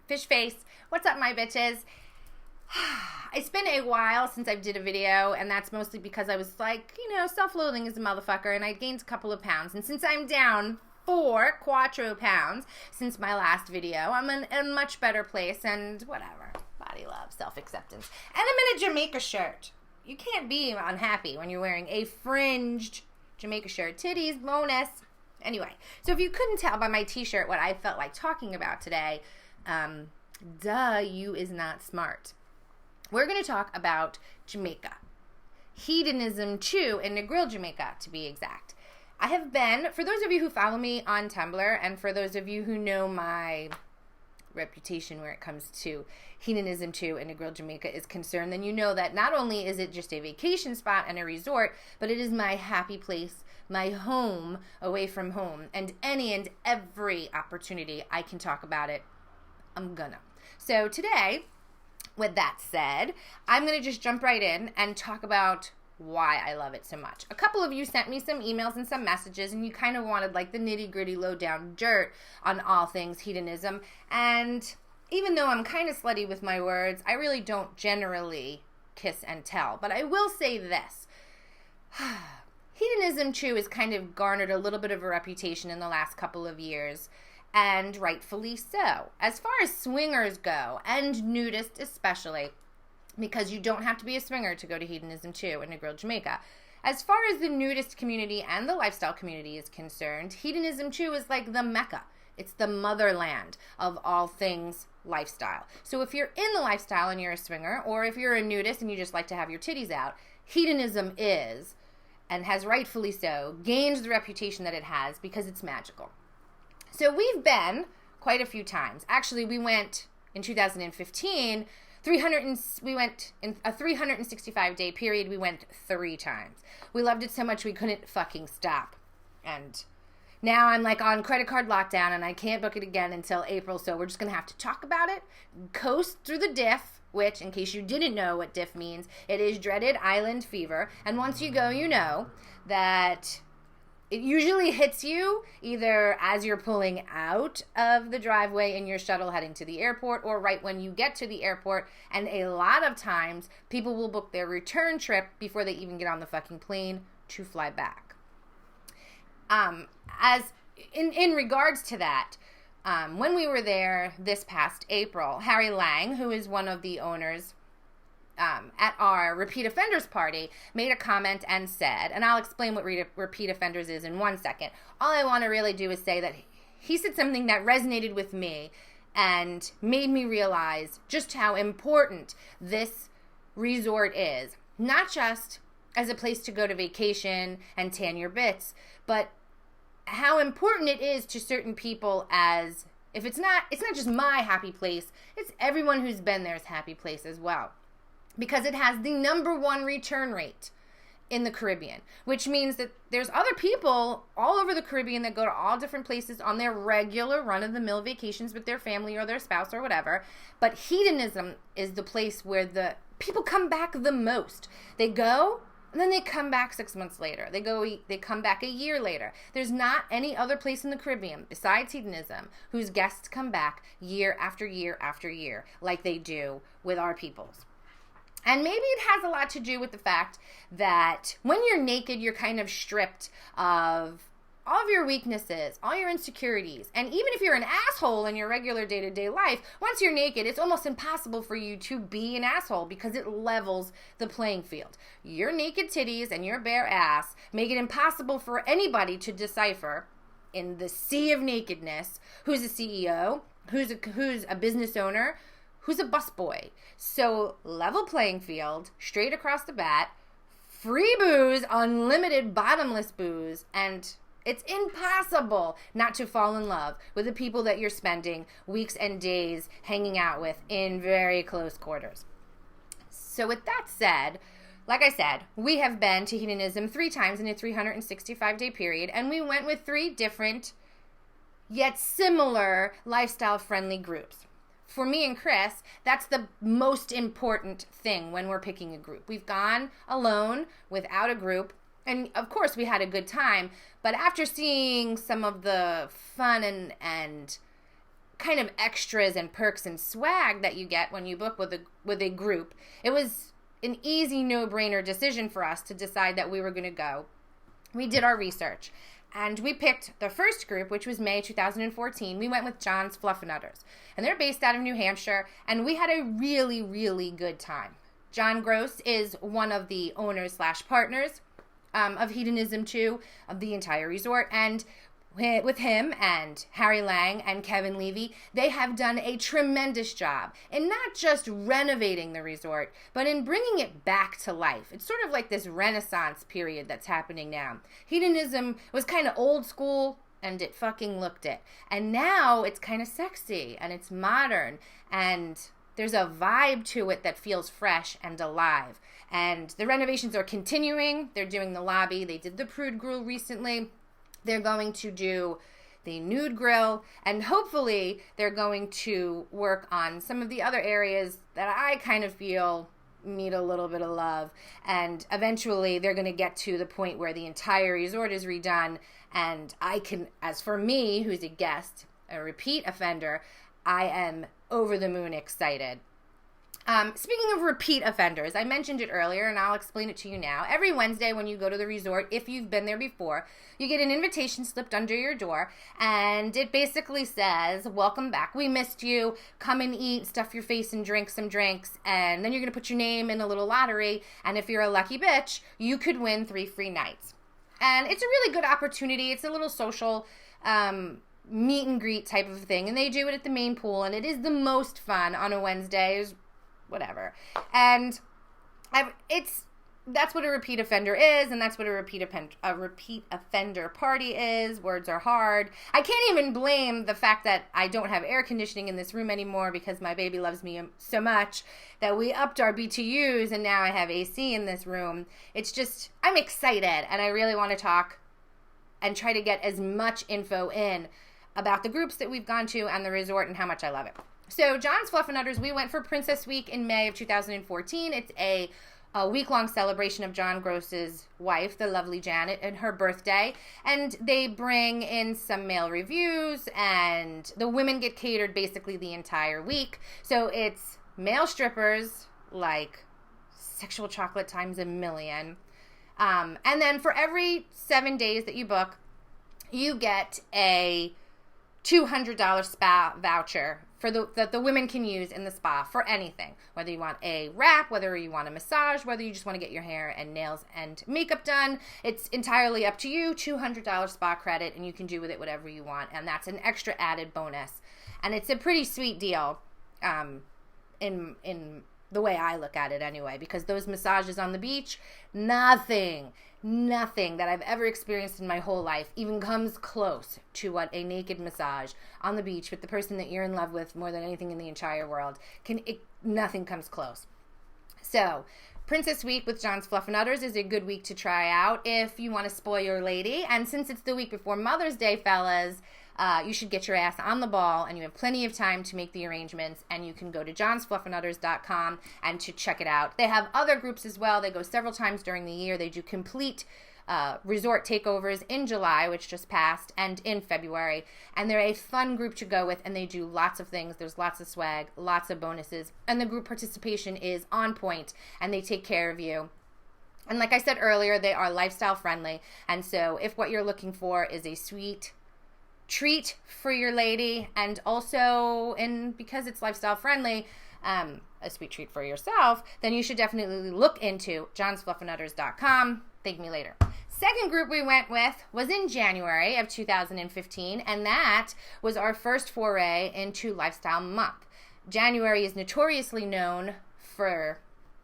Fish face. What's up, my bitches? It's been a while since I did a video, and that's mostly because I was like, self-loathing is a motherfucker, and I gained a couple of pounds. And since I'm down 4 pounds since my last video, I'm in a much better place, and whatever. Body love, self-acceptance. And I'm in a Jamaica shirt. You can't be unhappy when you're wearing a fringed Jamaica shirt. Titties, bonus. Anyway, so if you couldn't tell by my t-shirt what I felt like talking about today, you is not smart. We're going to talk about Jamaica. Hedonism Chew in Negril, Jamaica, to be exact. I have been, for those of you who follow me on Tumblr, and for those of you who know my reputation where it comes to hedonism Chew in Negril, Jamaica is concerned, then you know that not only is it just a vacation spot and a resort, but it is my happy place, my home away from home, and any and every opportunity I can talk about it, I'm gonna. So today, with that said, I'm gonna just jump right in and talk about why I love it so much. A couple of you sent me some emails and some messages, and you kind of wanted like the nitty-gritty low-down dirt on all things hedonism, and even though I'm kind of slutty with my words, I really don't generally kiss and tell, but I will say this. Hedonism Chew has kind of garnered a little bit of a reputation in the last couple of years, and rightfully so. As far as swingers go, and nudists especially, because you don't have to be a swinger to go to Hedonism Chew in Negril, Jamaica. As far as the nudist community and the lifestyle community is concerned, Hedonism Chew is like the Mecca. It's the motherland of all things lifestyle. So if you're in the lifestyle and you're a swinger, or if you're a nudist and you just like to have your titties out, hedonism is, and has rightfully so, gained the reputation that it has because it's magical. So we've been quite a few times. Actually, we went in 2015, we went in a 365-day period, we went 3 times. We loved it so much we couldn't fucking stop. And now I'm like on credit card lockdown and I can't book it again until April, so we're just going to have to talk about it, coast through the diff, which, in case you didn't know what diff means, it is dreaded island fever. And once you go, you know that it usually hits you either as you're pulling out of the driveway in your shuttle heading to the airport, or right when you get to the airport. And a lot of times people will book their return trip before they even get on the fucking plane to fly back. As in regards to that, when we were there this past April, Harry Lang, who is one of the owners at our repeat offenders party, made a comment and said, and I'll explain what repeat offenders is in 1 second. All I want to really do is say that he said something that resonated with me and made me realize just how important this resort is, not just as a place to go to vacation and tan your bits, but how important it is to certain people as, if it's not just my happy place, it's everyone who's been there's happy place as well. Because it has the #1 return rate in the Caribbean, which means that there's other people all over the Caribbean that go to all different places on their regular run-of-the-mill vacations with their family or their spouse or whatever. But hedonism is the place where the people come back the most. They go, and then they come back 6 months later. They come back a year later. There's not any other place in the Caribbean besides hedonism whose guests come back year after year after year like they do with our peoples. And maybe it has a lot to do with the fact that when you're naked, you're kind of stripped of all of your weaknesses, all your insecurities. And even if you're an asshole in your regular day-to-day life, once you're naked, it's almost impossible for you to be an asshole because it levels the playing field. Your naked titties and your bare ass make it impossible for anybody to decipher in the sea of nakedness who's a CEO, who's a business owner, who's a busboy. So level playing field, straight across the bat, free booze, unlimited bottomless booze, and it's impossible not to fall in love with the people that you're spending weeks and days hanging out with in very close quarters. So with that said, like I said, we have been to hedonism 3 times in a 365-day period, and we went with 3 different yet similar lifestyle-friendly groups. For me and Chris, that's the most important thing when we're picking a group. We've gone alone without a group, and of course we had a good time, but after seeing some of the fun and kind of extras and perks and swag that you get when you book with a group, it was an easy no-brainer decision for us to decide that we were going to go. We did our research, and we picked the first group, which was May 2014. We went with John's Fluffernutters, and they're based out of New Hampshire, and we had a really, really good time. John Gross is one of the owners / partners of Hedonism 2, of the entire resort, and with him and Harry Lang and Kevin Levy, they have done a tremendous job in not just renovating the resort, but in bringing it back to life. It's sort of like this Renaissance period that's happening now. Hedonism was kind of old school, and it fucking looked it. And now it's kind of sexy, and it's modern, and there's a vibe to it that feels fresh and alive. And the renovations are continuing. They're doing the lobby. They did the Prude Grill recently. They're going to do the Nude Grill, and hopefully they're going to work on some of the other areas that I kind of feel need a little bit of love. And eventually they're going to get to the point where the entire resort is redone, and I can, as for me, who's a guest, a repeat offender, I am over the moon excited. Speaking of repeat offenders, I mentioned it earlier, and I'll explain it to you now. Every Wednesday when you go to the resort, if you've been there before, you get an invitation slipped under your door, and it basically says, welcome back, we missed you, come and eat, stuff your face and drink some drinks, and then you're going to put your name in a little lottery, and if you're a lucky bitch, you could win 3 free nights. And it's a really good opportunity. It's a little social meet and greet type of thing, and they do it at the main pool, and it is the most fun on a Wednesday. Whatever. And that's what a repeat offender is, and that's what a repeat offender party is. Words are hard. I can't even blame the fact that I don't have air conditioning in this room anymore because my baby loves me so much that we upped our BTUs and now I have AC in this room. It's just, I'm excited, and I really want to talk and try to get as much info in about the groups that we've gone to and the resort and how much I love it. So John's Fluffernutters, we went for Princess Week in May of 2014. It's a week-long celebration of John Gross's wife, the lovely Janet, and her birthday. And they bring in some male reviews, and the women get catered basically the entire week. So it's male strippers, like sexual chocolate times a million. And then for every 7 days that you book, you get a $200 spa voucher that the women can use in the spa for anything. Whether you want a wrap, whether you want a massage, whether you just want to get your hair and nails and makeup done, it's entirely up to you. $200 spa credit, and you can do with it whatever you want, and that's an extra added bonus. And it's a pretty sweet deal, in the way I look at it anyway, because those massages on the beach, nothing that I've ever experienced in my whole life even comes close to what a naked massage on the beach with the person that you're in love with more than anything in the entire world nothing comes close. So Princess Week with John's Fluffernutters is a good week to try out if you want to spoil your lady. And since it's the week before Mother's Day, fellas, you should get your ass on the ball, and you have plenty of time to make the arrangements, and you can go to johnsfluffernutters.com and to check it out. They have other groups as well. They go several times during the year. They do complete resort takeovers in July, which just passed, and in February, and they're a fun group to go with, and they do lots of things. There's lots of swag, lots of bonuses, and the group participation is on point, and they take care of you. And like I said earlier, they are lifestyle friendly, and so if what you're looking for is a sweet treat for your lady, and also, and because it's lifestyle friendly, a sweet treat for yourself, then you should definitely look into johnsfluffernutters.com. Thank me later. Second group we went with was in January of 2015, and that was our first foray into Lifestyle Month. January is notoriously known for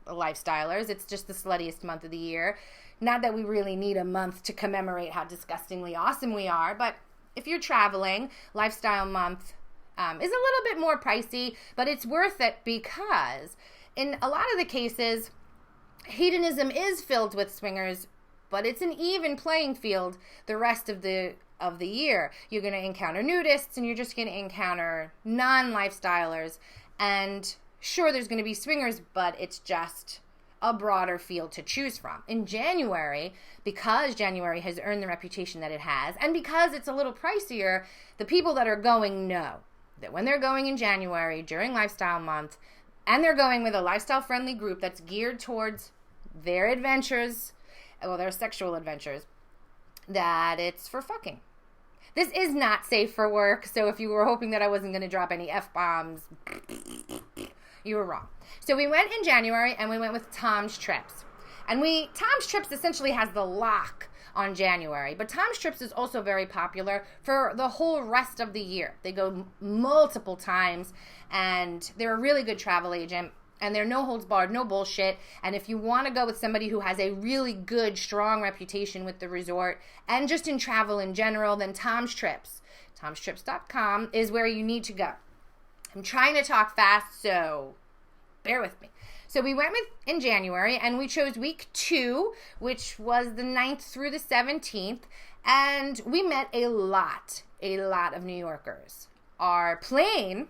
lifestylers. It's just the sluttiest month of the year. Not that we really need a month to commemorate how disgustingly awesome we are, but if you're traveling, Lifestyle Month is a little bit more pricey, but it's worth it because in a lot of the cases, hedonism is filled with swingers, but it's an even playing field the rest of the year. You're going to encounter nudists, and you're just going to encounter non-lifestylers, and sure, there's going to be swingers, but it's just a broader field to choose from. In January, because January has earned the reputation that it has, and because it's a little pricier, the people that are going know. that when they're going in January during Lifestyle Month, and they're going with a lifestyle-friendly group that's geared towards their adventures, well, their sexual adventures, that it's for fucking. This is not safe for work, so if you were hoping that I wasn't going to drop any F-bombs, you were wrong. So we went in January, and we went with Tom's Trips. And Tom's Trips essentially has the lock on January, but Tom's Trips is also very popular for the whole rest of the year. They go multiple times, and they're a really good travel agent, and they're no holds barred, no bullshit. And if you want to go with somebody who has a really good, strong reputation with the resort and just in travel in general, then Tom's Trips, tomstrips.com is where you need to go. I'm trying to talk fast, so bear with me. So we went in January, and we chose week 2, which was the 9th through the 17th, and we met a lot of New Yorkers. Our plane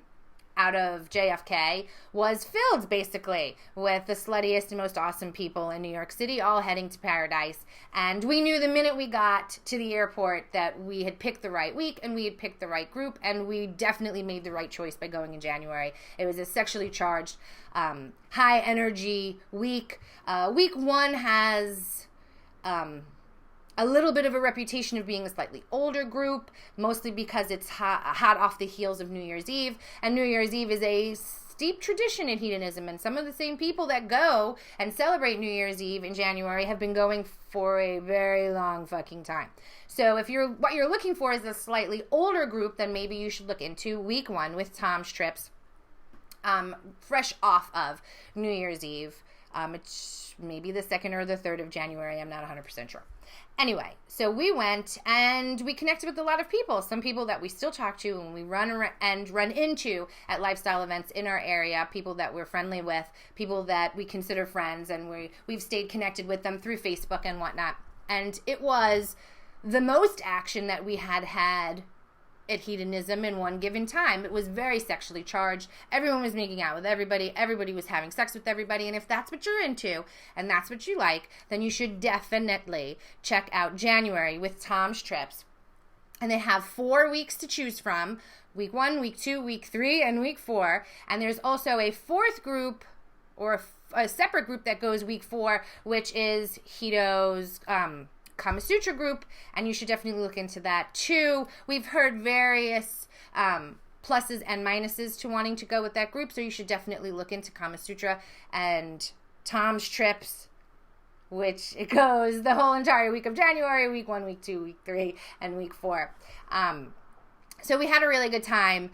out of JFK was filled basically with the sluttiest and most awesome people in New York City, all heading to paradise. And we knew the minute we got to the airport that we had picked the right week and we had picked the right group, and we definitely made the right choice by going in January. It was a sexually charged, high energy week. Week 1 has a little bit of a reputation of being a slightly older group, mostly because it's hot off the heels of New Year's Eve. And New Year's Eve is a steep tradition in hedonism. And some of the same people that go and celebrate New Year's Eve in January have been going for a very long fucking time. So if what you're looking for is a slightly older group, then maybe you should look into week 1 with Tom's Trips, fresh off of New Year's Eve. It's maybe the 2nd or the 3rd of January. I'm not 100% sure. Anyway, so we went and we connected with a lot of people, some people that we still talk to and we run into at lifestyle events in our area, people that we're friendly with, people that we consider friends, and we've stayed connected with them through Facebook and whatnot. And it was the most action that we had at hedonism in one given time. It was very sexually charged. Everyone was making out with everybody. Everybody was having sex with everybody. And if that's what you're into and that's what you like, then you should definitely check out January with Tom's Trips. And they have 4 weeks to choose from: week 1, week 2, week 3, and week 4. And there's also a 4th group, or a separate group that goes week 4, which is Hedo's Kama Sutra group, and you should definitely look into that too. We've heard various pluses and minuses to wanting to go with that group, so you should definitely look into Kama Sutra and Tom's Trips, which it goes the whole entire week of January, week 1, week 2, week 3, and week 4. So we had a really good time.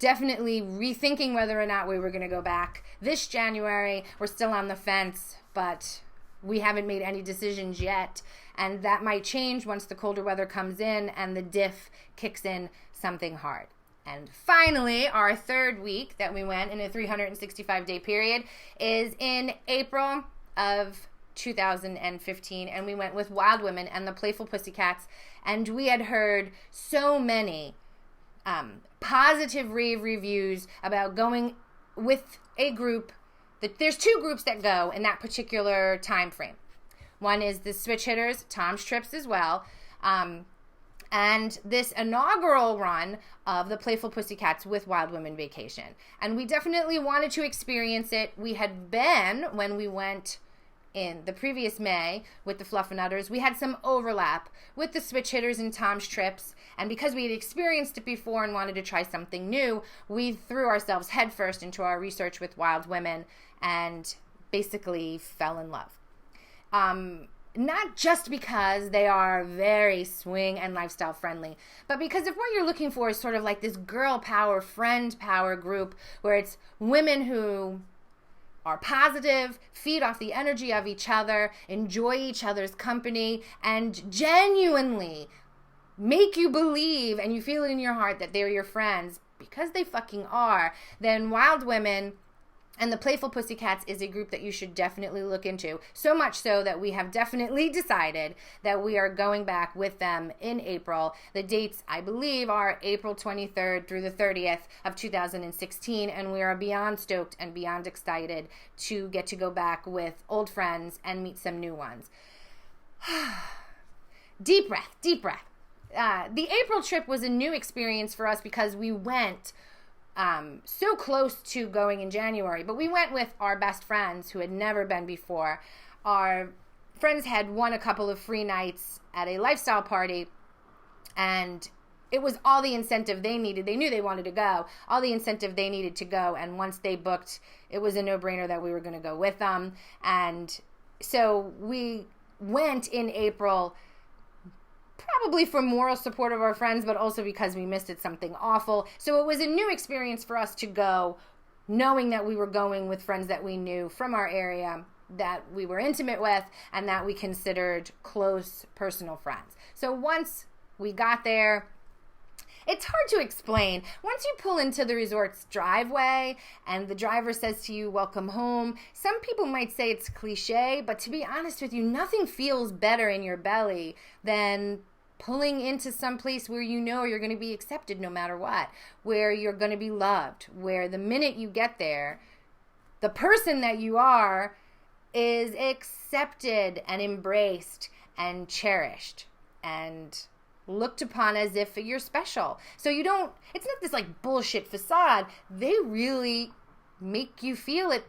Definitely rethinking whether or not we were going to go back this January. We're still on the fence, but we haven't made any decisions yet, and that might change once the colder weather comes in and the diff kicks in something hard. And finally, our 3rd week that we went in a 365-day period is in April of 2015, and we went with Wild Women and the Playful Pussycats, and we had heard so many positive rave reviews about going with a group. There's 2 groups that go in that particular time frame. One is the Switch Hitters, Tom's Trips as well, and this inaugural run of the Playful Pussycats with Wild Women Vacation. And we definitely wanted to experience it. We had been, when we went in the previous May with the Fluffernutters, we had some overlap with the Switch Hitters and Tom's Trips, and because we had experienced it before and wanted to try something new, we threw ourselves headfirst into our research with Wild Women and basically fell in love. Not just because they are very swing and lifestyle friendly, but because if what you're looking for is sort of like this girl power, friend power group where it's women who are positive, feed off the energy of each other, enjoy each other's company, and genuinely make you believe and you feel it in your heart that they're your friends, because they fucking are, then Wild Women and the Playful Pussycats is a group that you should definitely look into. So much so that we have definitely decided that we are going back with them in April. The dates, I believe, are April 23rd through the 30th of 2016, and we are beyond stoked and beyond excited to get to go back with old friends and meet some new ones. Deep breath, deep breath. The April trip was a new experience for us because we went so close to going in January, but we went with our best friends who had never been before. Our friends had won a couple of free nights at a lifestyle party, and it was all the incentive they needed. They knew they wanted to go, all the incentive they needed to go, and once they booked, it was a no-brainer that we were going to go with them. And so we went in April, probably for moral support of our friends, but also because we missed it something awful. So it was a new experience for us to go, knowing that we were going with friends that we knew from our area, that we were intimate with, and that we considered close personal friends. So once we got there, it's hard to explain. Once you pull into the resort's driveway and the driver says to you, "Welcome home," some people might say it's cliche, but to be honest with you, nothing feels better in your belly than pulling into some place where you know you're going to be accepted no matter what, where you're going to be loved, where the minute you get there, the person that you are is accepted and embraced and cherished and looked upon as if you're special. So you don't, it's not this like bullshit facade. They really make you feel it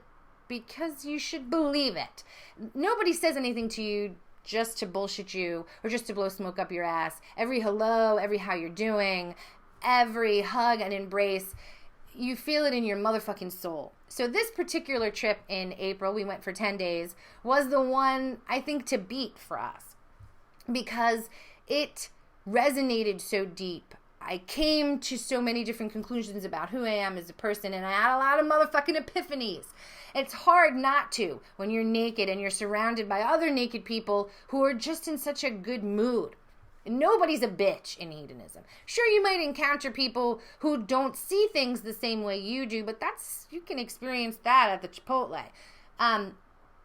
because you should believe it. Nobody says anything to you just to bullshit you or just to blow smoke up your ass. Every hello, every how you're doing, every hug and embrace, you feel it in your motherfucking soul. So this particular trip in April, we went for 10 days, was the one I think to beat for us because it resonated so deep. I came to so many different conclusions about who I am as a person, and I had a lot of motherfucking epiphanies. It's hard not to when you're naked and you're surrounded by other naked people who are just in such a good mood. Nobody's a bitch in hedonism. Sure, you might encounter people who don't see things the same way you do, but you can experience that at the Chipotle.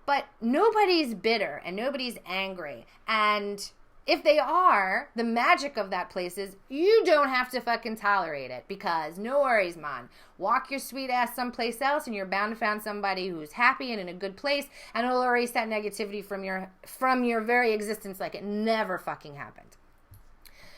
But nobody's bitter and nobody's angry. And if they are, the magic of that place is you don't have to fucking tolerate it because no worries, man. Walk your sweet ass someplace else and you're bound to find somebody who's happy and in a good place, and it'll erase that negativity from your very existence like it never fucking happened.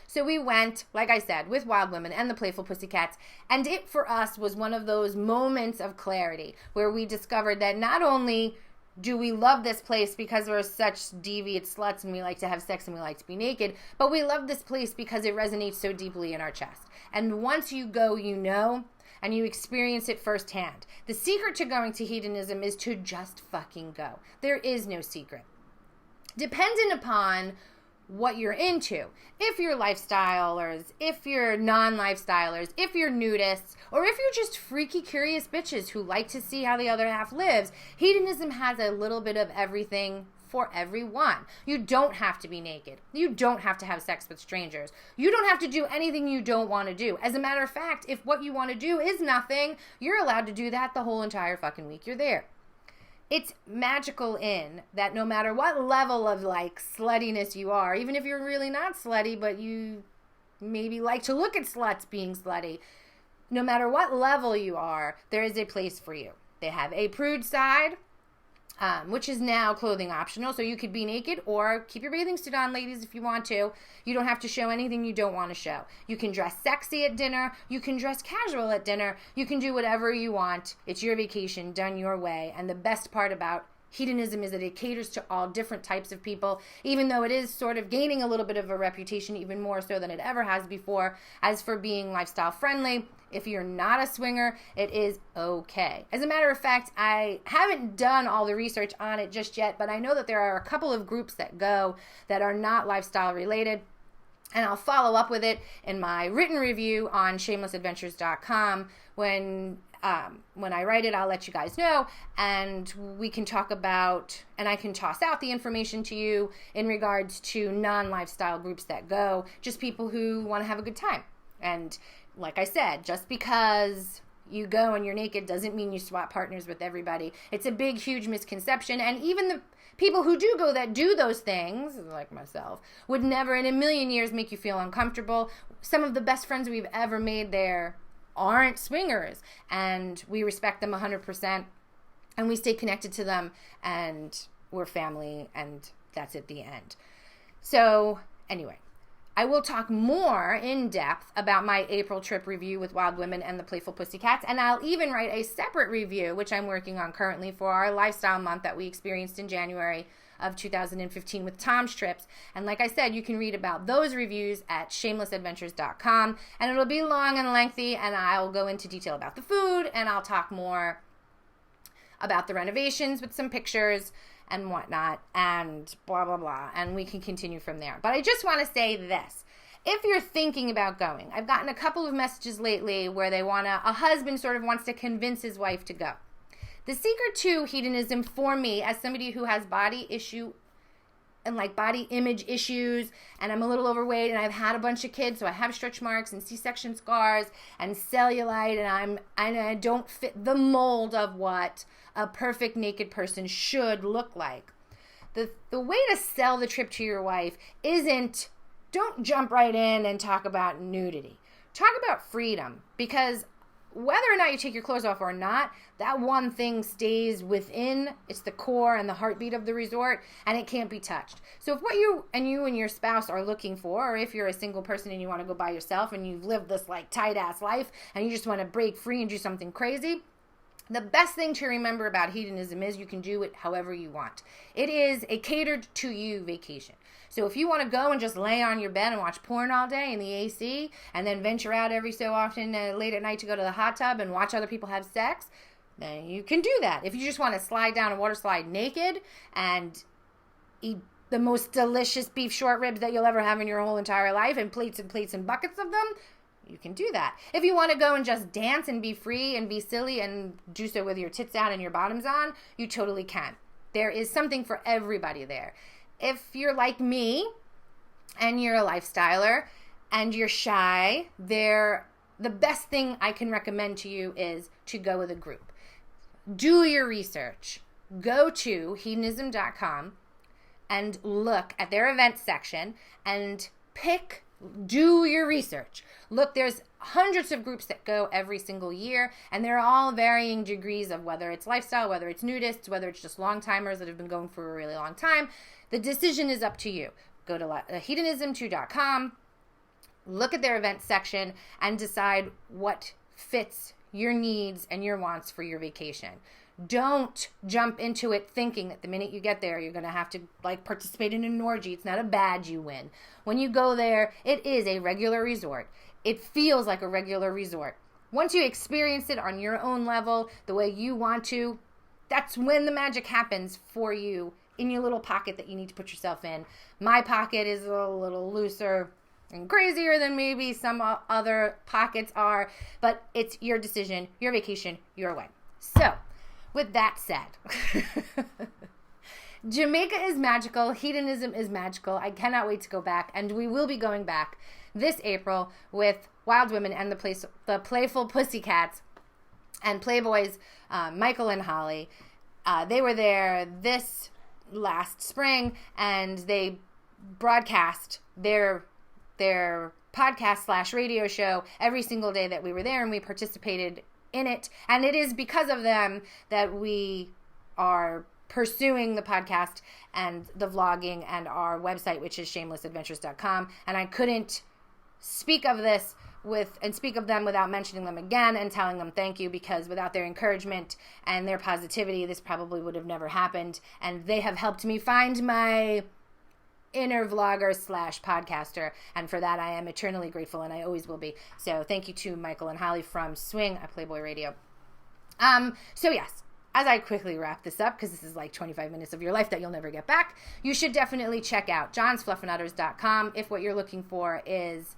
So we went, like I said, with Wild Women and the Playful Pussycats, and it for us was one of those moments of clarity where we discovered that not only do we love this place because we're such deviant sluts and we like to have sex and we like to be naked, but we love this place because it resonates so deeply in our chest. And once you go, you know, and you experience it firsthand. The secret to going to hedonism is to just fucking go. There is no secret. Dependent upon what you're into. If you're lifestylers, if you're non-lifestylers, if you're nudists, or if you're just freaky curious bitches who like to see how the other half lives, hedonism has a little bit of everything for everyone. You don't have to be naked. You don't have to have sex with strangers. You don't have to do anything you don't want to do. As a matter of fact, if what you want to do is nothing, you're allowed to do that the whole entire fucking week you're there. It's magical in that no matter what level of like sluttiness you are, even if you're really not slutty, but you maybe like to look at sluts being slutty, no matter what level you are, there is a place for you. They have a prude side, which is now clothing optional. So you could be naked or keep your bathing suit on, ladies, if you want to. You don't have to show anything you don't want to show. You can dress sexy at dinner. You can dress casual at dinner. You can do whatever you want. It's your vacation done your way. And the best part about hedonism is that it caters to all different types of people, even though it is sort of gaining a little bit of a reputation, even more so than it ever has before, as for being lifestyle friendly. If you're not a swinger, it is okay. As a matter of fact, I haven't done all the research on it just yet, but I know that there are a couple of groups that go that are not lifestyle related, and I'll follow up with it in my written review on shamelessadventures.com. When I write it, I'll let you guys know, and we can talk about, and I can toss out the information to you in regards to non-lifestyle groups that go, just people who want to have a good time. And like I said, just because you go and you're naked doesn't mean you swap partners with everybody. It's a big, huge misconception, and even the people who do go that do those things, like myself, would never in a million years make you feel uncomfortable. Some of the best friends we've ever made there aren't swingers, and we respect them 100%, and we stay connected to them, and we're family, and that's at the end. So anyway, I will talk more in depth about my April trip review with Wild Women and the Playful Pussycats, and I'll even write a separate review, which I'm working on currently, for our lifestyle month that we experienced in January of 2015 with Tom's Trips. And like I said, you can read about those reviews at shamelessadventures.com, and it'll be long and lengthy, and I'll go into detail about the food, and I'll talk more about the renovations with some pictures and whatnot, and blah, blah, blah, and we can continue from there. But I just want to say this. If you're thinking about going, I've gotten a couple of messages lately where a husband sort of wants to convince his wife to go. The secret to hedonism for me, as somebody who has body issue and like body image issues, and I'm a little overweight, and I've had a bunch of kids, so I have stretch marks and C-section scars and cellulite, and I don't fit the mold of what a perfect naked person should look like. The way to sell the trip to your wife isn't, don't jump right in and talk about nudity. Talk about freedom, because whether or not you take your clothes off or not, that one thing stays within. It's the core and the heartbeat of the resort, and it can't be touched. So if what you and your spouse are looking for, or if you're a single person and you want to go by yourself and you've lived this like tight-ass life and you just want to break free and do something crazy, the best thing to remember about hedonism is you can do it however you want. It is a catered to you vacation. So if you want to go and just lay on your bed and watch porn all day in the AC, and then venture out every so often late at night to go to the hot tub and watch other people have sex, then you can do that. If you just want to slide down a water slide naked and eat the most delicious beef short ribs that you'll ever have in your whole entire life, and plates and buckets of them, you can do that. If you want to go and just dance and be free and be silly and do so with your tits out and your bottoms on, you totally can. There is something for everybody there. If you're like me and you're a lifestyler and you're shy, the best thing I can recommend to you is to go with a group. Do your research. Go to hedonism.com and look at their events section and do your research. Look, there's hundreds of groups that go every single year, and they're all varying degrees of whether it's lifestyle, whether it's nudists, whether it's just long-timers that have been going for a really long time. The decision is up to you. Go to hedonism2.com, look at their events section, and decide what fits your needs and your wants for your vacation. Don't jump into it thinking that the minute you get there, you're going to have to participate in an orgy. It's not a badge you win. When you go there, it is a regular resort. It feels like a regular resort. Once you experience it on your own level, the way you want to, that's when the magic happens for you in your little pocket that you need to put yourself in. My pocket is a little looser and crazier than maybe some other pockets are, but it's your decision, your vacation, your way. So, with that said, Jamaica is magical. Hedonism is magical. I cannot wait to go back, and we will be going back this April with Wild Women and the Playful Pussycats and Playboys, Michael and Holly. They were there this last spring, and they broadcast their podcast / radio show every single day that we were there, and we participated in it. And it is because of them that we are pursuing the podcast and the vlogging and our website, which is shamelessadventures.com. And I couldn't speak of them without mentioning them again and telling them thank you, because without their encouragement and their positivity, this probably would have never happened. And they have helped me find my inner vlogger / podcaster, and for that I am eternally grateful, and I always will be. So thank you to Michael and Holly from Swing at Playboy Radio. So yes, as I quickly wrap this up, because this is like 25 minutes of your life that you'll never get back, you should definitely check out johnsfluffandutters.com if what you're looking for is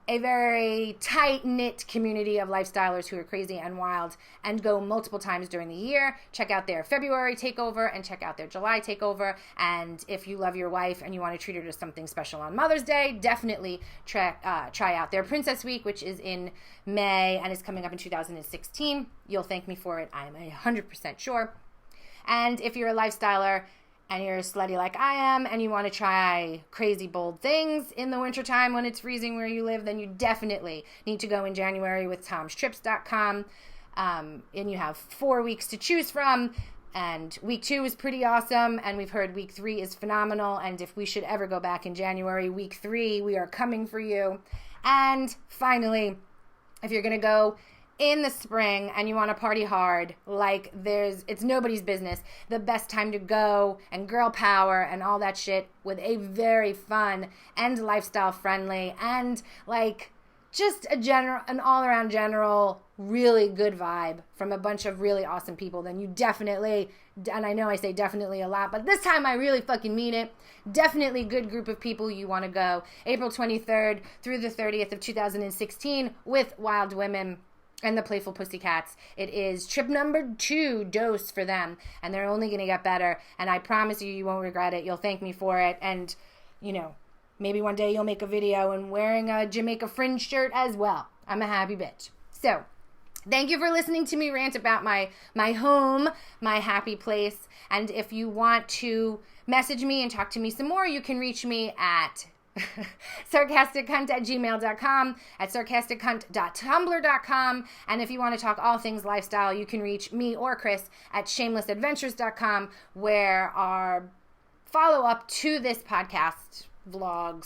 a very tight-knit community of lifestylers who are crazy and wild and go multiple times during the year. Check out their February takeover and check out their July takeover. And if you love your wife and you want to treat her to something special on Mother's Day, definitely try out their Princess Week, which is in May and is coming up in 2016. You'll thank me for it. I'm 100% sure. And if you're a lifestyler and you're slutty like I am, and you want to try crazy, bold things in the wintertime when it's freezing where you live, then you definitely need to go in January with tomstrips.com. And you have 4 weeks to choose from. And week 2 is pretty awesome, and we've heard week 3 is phenomenal, and if we should ever go back in January, week 3, we are coming for you. And finally, if you're going to go in the spring and you want to party hard, like it's nobody's business, the best time to go, and girl power and all that shit, with a very fun and lifestyle friendly and like just an all-around general really good vibe from a bunch of really awesome people, then you definitely, and I know I say definitely a lot, but this time I really fucking mean it, definitely good group of people you want to go. April 23rd through the 30th of 2016 with Wild Women and the Playful Pussycats. It is trip number 2 dose for them, and they're only going to get better, and I promise you won't regret it. You'll thank me for it, and, you know, maybe one day you'll make a video and wearing a Jamaica Fringe shirt as well. I'm a happy bitch. So, thank you for listening to me rant about my home, my happy place. And if you want to message me and talk to me some more, you can reach me at sarcasticcunt@gmail.com, at sarcasticcunt.tumblr.com. And if you want to talk all things lifestyle, you can reach me or Chris at shamelessadventures.com, where our follow-up to this podcast vlog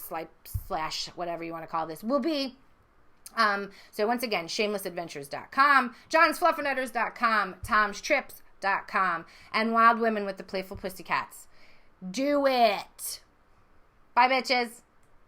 slash whatever you want to call this will be. So once again, shamelessadventures.com, johnsfluffernutters.com, tomstrips.com, and Wild Women with the Playful Pussycats. Do it. Bye, bitches.